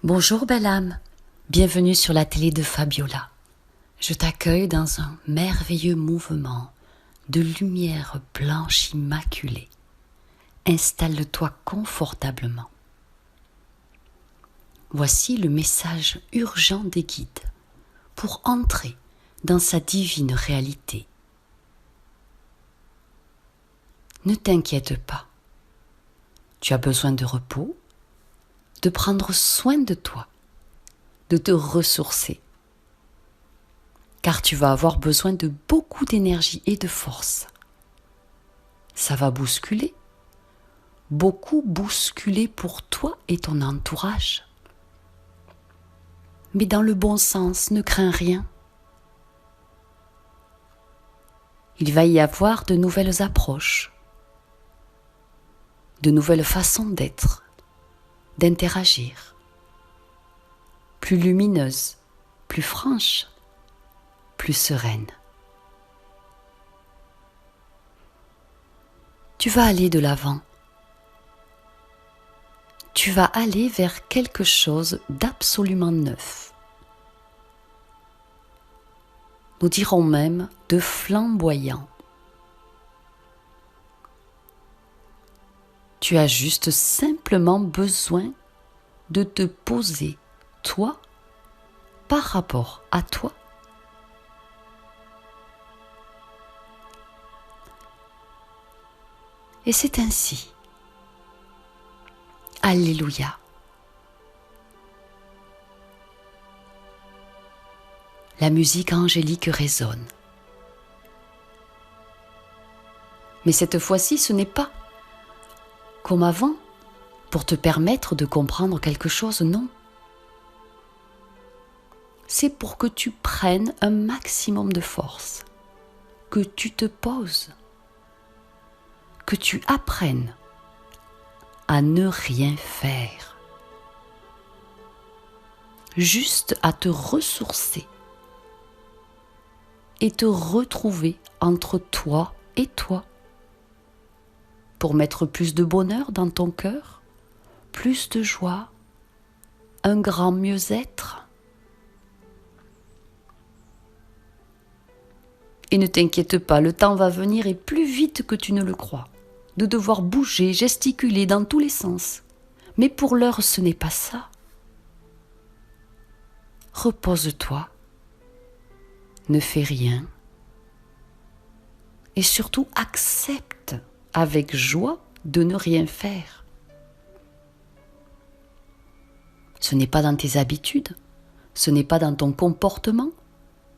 Bonjour belle âme, bienvenue sur la télé de Fabiola. Je t'accueille dans un merveilleux mouvement de lumière blanche immaculée. Installe-toi confortablement. Voici le message urgent des guides pour entrer dans sa divine réalité. Ne t'inquiète pas, tu as besoin de repos, de prendre soin de toi, de te ressourcer, car tu vas avoir besoin de beaucoup d'énergie et de force. Ça va bousculer, beaucoup bousculer pour toi et ton entourage. Mais dans le bon sens, ne crains rien. Il va y avoir de nouvelles approches, de nouvelles façons d'être, d'interagir, plus lumineuses, plus franches, plus sereines. Tu vas aller de l'avant. Tu vas aller vers quelque chose d'absolument neuf. Nous dirons même de flamboyant. Tu as juste simplement besoin de te poser, toi, par rapport à toi. Et c'est ainsi. Alléluia. La musique angélique résonne. Mais cette fois-ci, ce n'est pas comme avant, pour te permettre de comprendre quelque chose, non. C'est pour que tu prennes un maximum de force, que tu te poses, que tu apprennes à ne rien faire, juste à te ressourcer et te retrouver entre toi et toi, pour mettre plus de bonheur dans ton cœur, plus de joie, un grand mieux-être. Et ne t'inquiète pas, le temps va venir et plus vite que tu ne le crois, de devoir bouger, gesticuler dans tous les sens. Mais pour l'heure, ce n'est pas ça. Repose-toi, ne fais rien et surtout accepte avec joie de ne rien faire. Ce n'est pas dans tes habitudes, ce n'est pas dans ton comportement,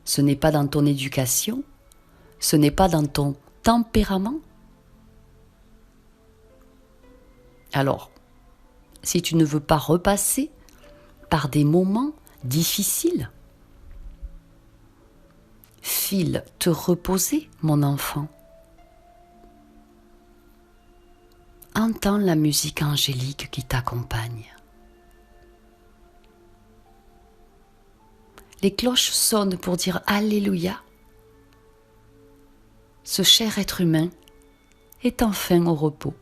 ce n'est pas dans ton éducation, ce n'est pas dans ton tempérament. Alors, si tu ne veux pas repasser par des moments difficiles, file te reposer, mon enfant. Entends la musique angélique qui t'accompagne. Les cloches sonnent pour dire Alléluia. Ce cher être humain est enfin au repos.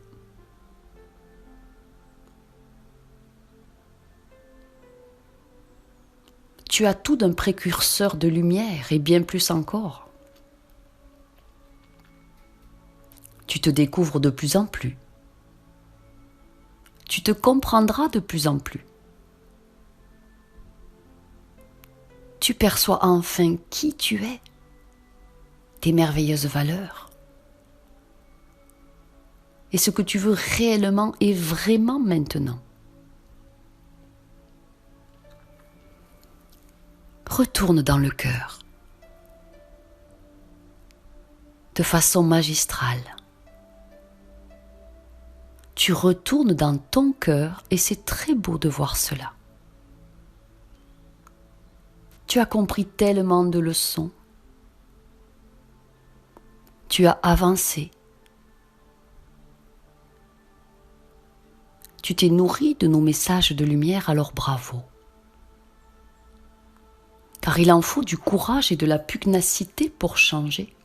Tu as tout d'un précurseur de lumière et bien plus encore. Tu te découvres de plus en plus. Tu te comprendras de plus en plus. Tu perçois enfin qui tu es, tes merveilleuses valeurs, et ce que tu veux réellement et vraiment maintenant. Retourne dans le cœur, de façon magistrale. Tu retournes dans ton cœur et c'est très beau de voir cela. Tu as compris tellement de leçons. Tu as avancé. Tu t'es nourri de nos messages de lumière, alors bravo. Car il en faut du courage et de la pugnacité pour changer.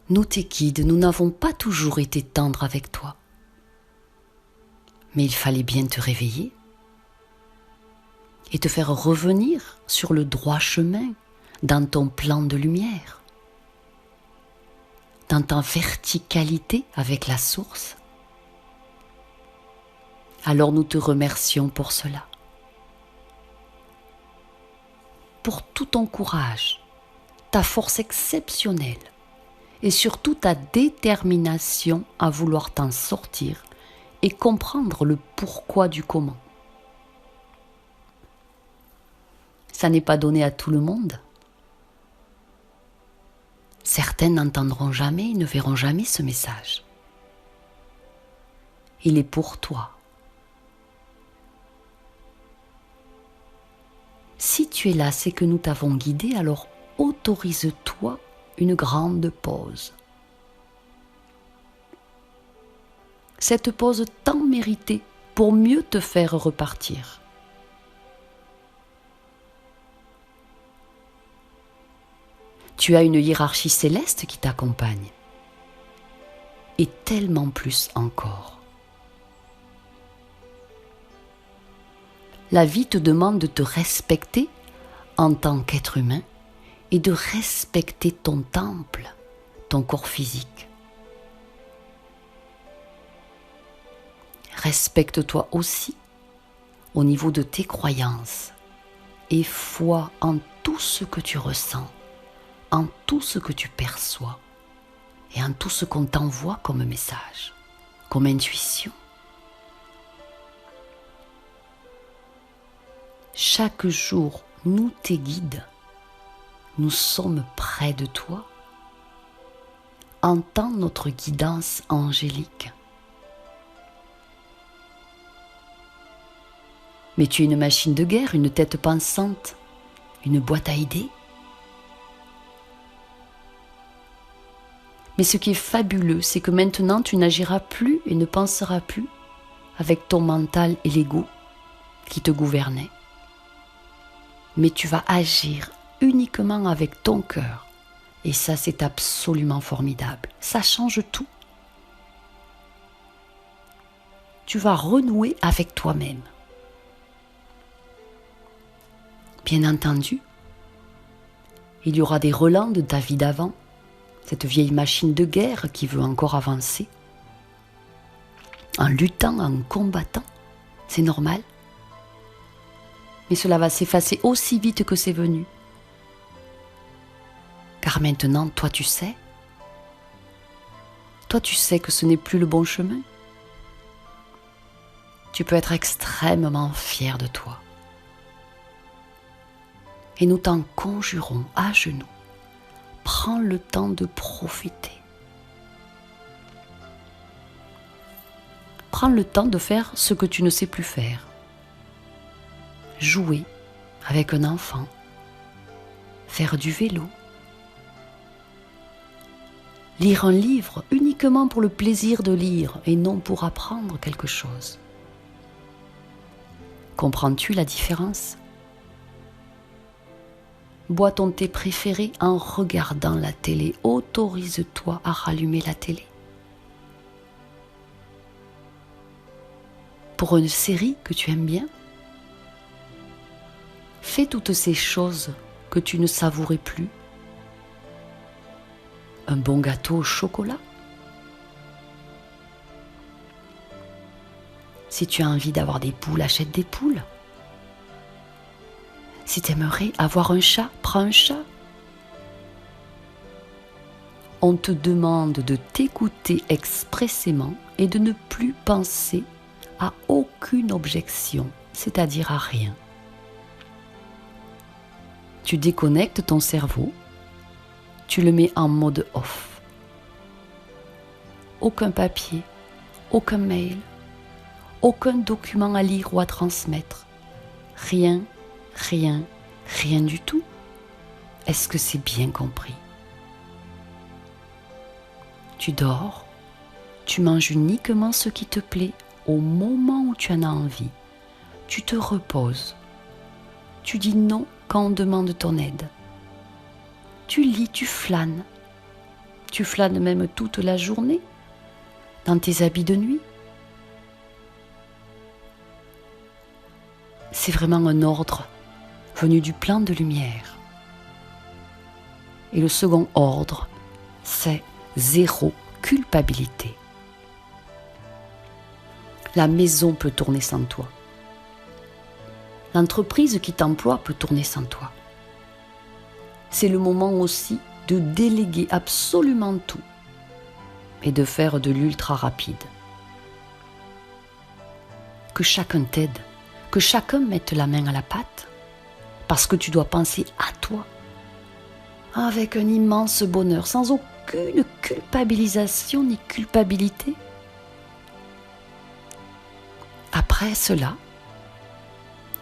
Nous tes guides, nous n'avons pas toujours été tendres avec toi. Mais il fallait bien te réveiller et te faire revenir sur le droit chemin dans ton plan de lumière, dans ta verticalité avec la source. Alors nous te remercions pour cela, pour tout ton courage, ta force exceptionnelle et surtout ta détermination à vouloir t'en sortir et comprendre le pourquoi du comment. Ça n'est pas donné à tout le monde. Certains n'entendront jamais et ne verront jamais ce message. Il est pour toi. Si tu es là, c'est que nous t'avons guidé, alors autorise-toi une grande pause. Cette pause tant méritée pour mieux te faire repartir. Tu as une hiérarchie céleste qui t'accompagne. Et tellement plus encore. La vie te demande de te respecter en tant qu'être humain et de respecter ton temple, ton corps physique. Respecte-toi aussi au niveau de tes croyances et foi en tout ce que tu ressens, en tout ce que tu perçois et en tout ce qu'on t'envoie comme message, comme intuition. Chaque jour, nous tes guides, nous sommes près de toi. Entends notre guidance angélique. Mais tu es une machine de guerre, une tête pensante, une boîte à idées. Mais ce qui est fabuleux, c'est que maintenant tu n'agiras plus et ne penseras plus avec ton mental et l'ego qui te gouvernaient. Mais tu vas agir uniquement avec ton cœur. Et ça, c'est absolument formidable. Ça change tout. Tu vas renouer avec toi-même. Bien entendu, il y aura des relents de ta vie d'avant, cette vieille machine de guerre qui veut encore avancer. En luttant, en combattant, c'est normal. Mais cela va s'effacer aussi vite que c'est venu. Car maintenant, toi tu sais que ce n'est plus le bon chemin. Tu peux être extrêmement fier de toi. Et nous t'en conjurons à genoux. Prends le temps de profiter. Prends le temps de faire ce que tu ne sais plus faire. Jouer avec un enfant. Faire du vélo. Lire un livre uniquement pour le plaisir de lire et non pour apprendre quelque chose. Comprends-tu la différence ? Bois ton thé préféré en regardant la télé. Autorise-toi à rallumer la télé. Pour une série que tu aimes bien, fais toutes ces choses que tu ne savourais plus. Un bon gâteau au chocolat. Si tu as envie d'avoir des poules, achète des poules. Si tu aimerais avoir un chat, prends un chat. On te demande de t'écouter expressément et de ne plus penser à aucune objection, c'est-à-dire à rien. Tu déconnectes ton cerveau, tu le mets en mode off. Aucun papier, aucun mail, aucun document à lire ou à transmettre. Rien du tout. Est-ce que c'est bien compris ? Tu dors, tu manges uniquement ce qui te plaît au moment où tu en as envie. Tu te reposes. Tu dis non quand on demande ton aide. Tu lis, tu flânes. Tu flânes même toute la journée dans tes habits de nuit. c'est vraiment un ordre venu du plan de lumière. Et le second ordre, c'est zéro culpabilité. La maison peut tourner sans toi. L'entreprise qui t'emploie peut tourner sans toi. C'est le moment aussi de déléguer absolument tout et de faire de l'ultra rapide. Que chacun t'aide, que chacun mette la main à la pâte, parce que tu dois penser à toi, avec un immense bonheur, sans aucune culpabilisation ni culpabilité. Après cela,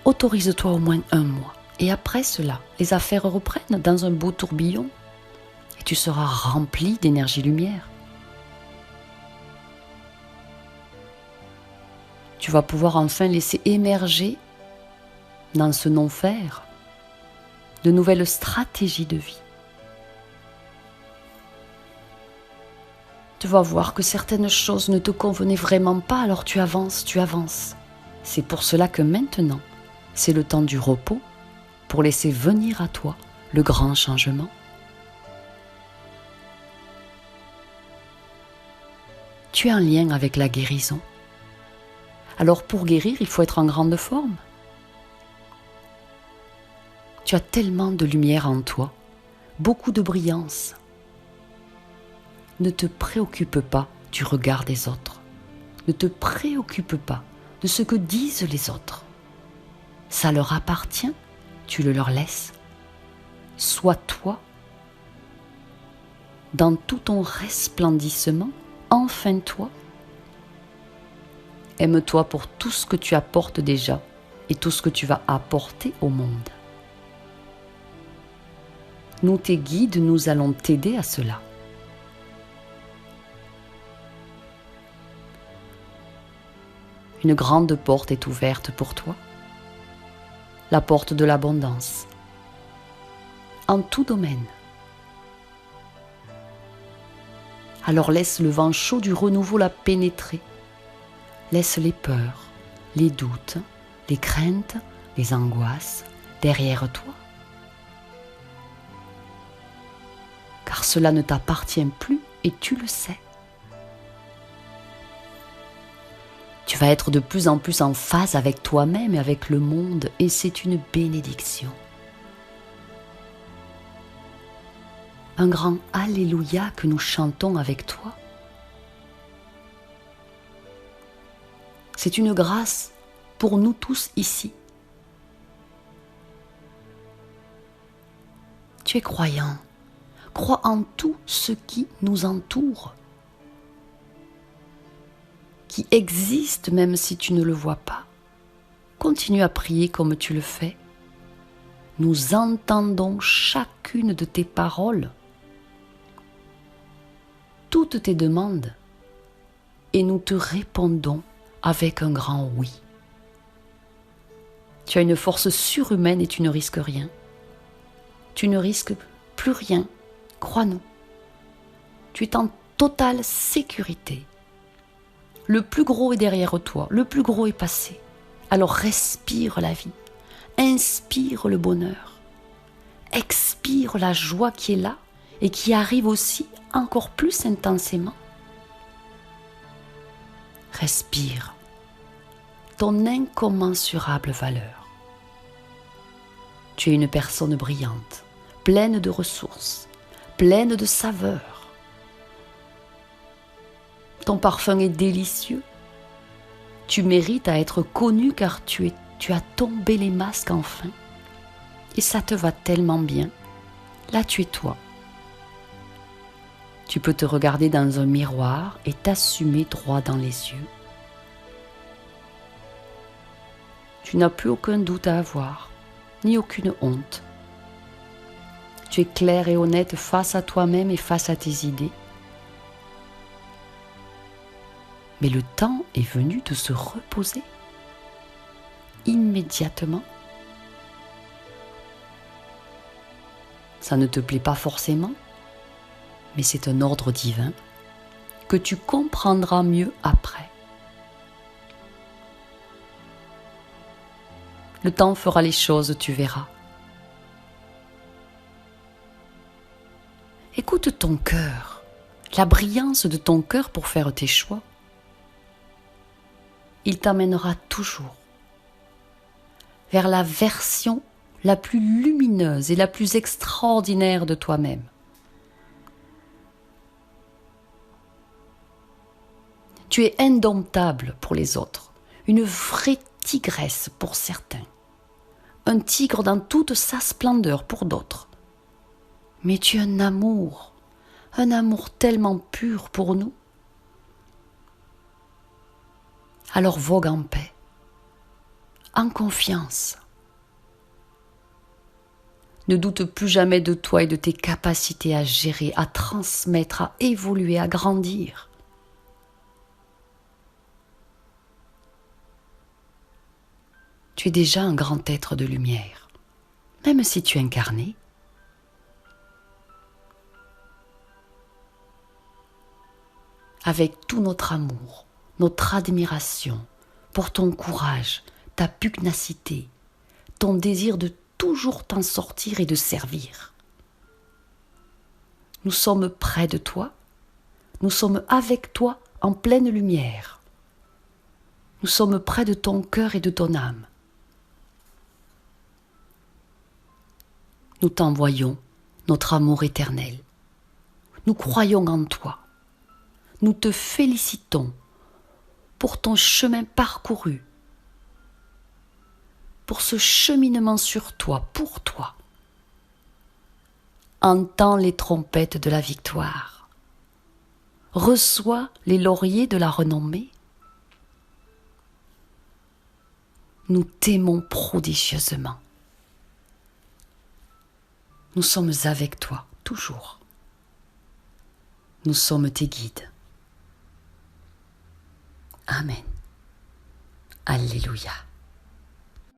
autorise-toi au moins 1 mois. Et après cela, les affaires reprennent dans un beau tourbillon et tu seras rempli d'énergie-lumière. Tu vas pouvoir enfin laisser émerger dans ce non-faire de nouvelles stratégies de vie. Tu vas voir que certaines choses ne te convenaient vraiment pas, alors tu avances, tu avances. C'est pour cela que maintenant, c'est le temps du repos pour laisser venir à toi le grand changement. Tu es en lien avec la guérison. Alors pour guérir, il faut être en grande forme. Tu as tellement de lumière en toi, beaucoup de brillance. Ne te préoccupe pas du regard des autres. Ne te préoccupe pas de ce que disent les autres. Ça leur appartient, tu le leur laisses. Sois toi, dans tout ton resplendissement, enfin toi. Aime-toi pour tout ce que tu apportes déjà et tout ce que tu vas apporter au monde. Nous, tes guides, nous allons t'aider à cela. Une grande porte est ouverte pour toi. La porte de l'abondance. En tout domaine. Alors laisse le vent chaud du renouveau la pénétrer. Laisse les peurs, les doutes, les craintes, les angoisses derrière toi. Car cela ne t'appartient plus et tu le sais. Tu vas être de plus en plus en phase avec toi-même et avec le monde, et c'est une bénédiction. Un grand Alléluia que nous chantons avec toi. C'est une grâce pour nous tous ici. Tu es croyant, crois en tout ce qui nous entoure, qui existe même si tu ne le vois pas. Continue à prier comme tu le fais. Nous entendons chacune de tes paroles, toutes tes demandes, et nous te répondons avec un grand oui. Tu as une force surhumaine et tu ne risques rien. Tu ne risques plus rien, crois-nous. Tu es en totale sécurité. Le plus gros est derrière toi, le plus gros est passé. Alors respire la vie, inspire le bonheur, expire la joie qui est là et qui arrive aussi encore plus intensément. Respire ton incommensurable valeur. Tu es une personne brillante, pleine de ressources, pleine de saveurs. Ton parfum est délicieux. Tu mérites à être connu car tu as tombé les masques enfin. Et ça te va tellement bien. Là, tu es toi. Tu peux te regarder dans un miroir et t'assumer droit dans les yeux. Tu n'as plus aucun doute à avoir, ni aucune honte. Tu es clair et honnête face à toi-même et face à tes idées. Mais le temps est venu de se reposer immédiatement. Ça ne te plaît pas forcément, mais c'est un ordre divin que tu comprendras mieux après. Le temps fera les choses, tu verras. Écoute ton cœur, la brillance de ton cœur pour faire tes choix. Il t'emmènera toujours vers la version la plus lumineuse et la plus extraordinaire de toi-même. Tu es indomptable pour les autres, une vraie tigresse pour certains, un tigre dans toute sa splendeur pour d'autres. Mais tu es un amour tellement pur pour nous. Alors vogue en paix, en confiance. Ne doute plus jamais de toi et de tes capacités à gérer, à transmettre, à évoluer, à grandir. Tu es déjà un grand être de lumière, même si tu es incarné. Avec tout notre amour, notre admiration pour ton courage, ta pugnacité, ton désir de toujours t'en sortir et de servir. Nous sommes près de toi, nous sommes avec toi en pleine lumière. Nous sommes près de ton cœur et de ton âme. Nous t'envoyons notre amour éternel. Nous croyons en toi. Nous te félicitons pour ton chemin parcouru, pour ce cheminement sur toi, pour toi. Entends les trompettes de la victoire. Reçois les lauriers de la renommée. Nous t'aimons prodigieusement. Nous sommes avec toi, toujours. Nous sommes tes guides. Amen. Alléluia.